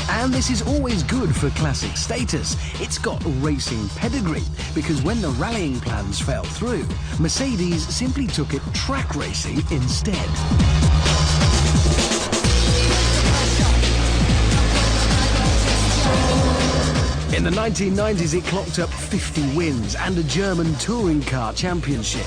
And this is always good for classic status. It's got racing pedigree, because when the rallying plans fell through, Mercedes simply took it track racing instead. In the 1990s, it clocked up 50 wins and a German touring car championship.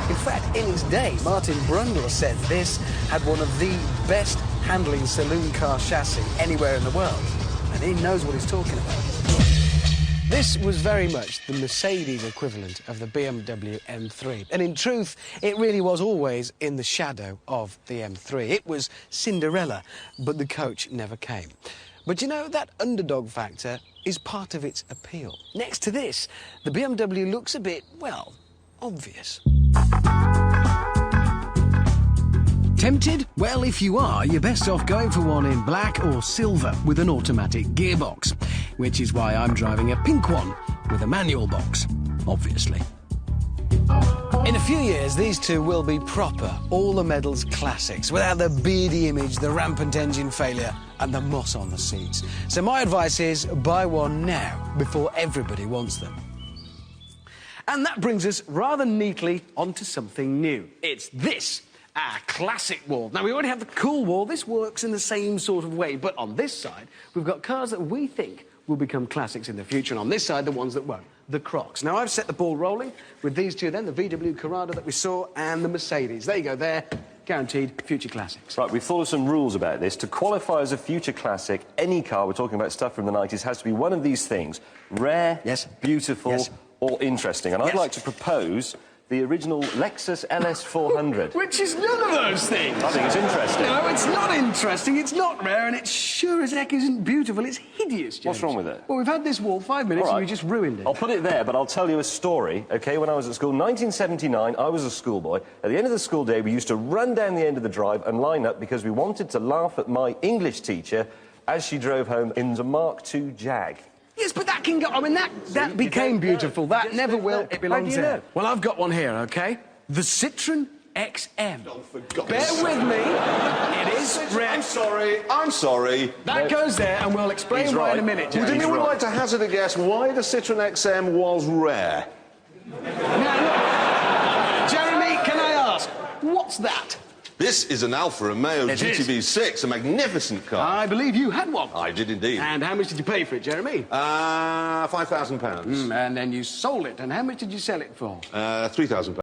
In fact, in its day, Martin Brundle said this had one of the best handling saloon car chassis anywhere in the world. And he knows what he's talking about. This was very much the Mercedes equivalent of the BMW M3. And in truth, it really was always in the shadow of the M3. It was Cinderella, but the coach never came. But you know, that underdog factor is part of its appeal. Next to this, the BMW looks a bit, well, obvious. Tempted? Well, if you are, you're best off going for one in black or silver with an automatic gearbox, which is why I'm driving a pink one with a manual box, obviously. In a few years, these two will be proper, all-the-medals classics, without the beady image, the rampant engine failure, and the moss on the seats. So my advice is, buy one now, before everybody wants them. And that brings us rather neatly onto something new. It's this, our classic wall. Now, we already have the cool wall. This works in the same sort of way, but on this side, we've got cars that we think will become classics in the future, and on this side, the ones that won't. The Crocs. Now, I've set the ball rolling with these two then, the VW Corrado that we saw and the Mercedes. There you go, there. Guaranteed future classics. Right, we've thought of some rules about this. To qualify as a future classic, any car, we're talking about stuff from the 90s, has to be one of these things. Rare, yes, beautiful, yes, or interesting. And yes, I'd like to propose the original Lexus LS400. Which is none of those things. I think it's interesting. No, it's not interesting, it's not rare, and it sure as heck isn't beautiful. It's hideous, James. What's wrong with it? Well, we've had this wall 5 minutes and you just ruined it. I'll put it there, but I'll tell you a story, OK? When I was at school, 1979, I was a schoolboy. At the end of the school day, we used to run down the end of the drive and line up because we wanted to laugh at my English teacher as she drove home in the Mark II Jag. Yes, but that can go... I mean, that became beautiful. That never will. It belongs there. Well, I've got one here, OK? The Citroën XM. Oh, for God's Bear sake. with me. It is red. I'm sorry. That goes there, and we'll explain why in a minute, James. Would anyone like to hazard a guess why the Citroën XM was rare? Now, Jeremy, can I ask, what's that? This is an Alfa Romeo GTV6, a magnificent car. I believe you had one. I did indeed. And how much did you pay for it, Jeremy? £5,000. And then you sold it. And how much did you sell it for? £3,000.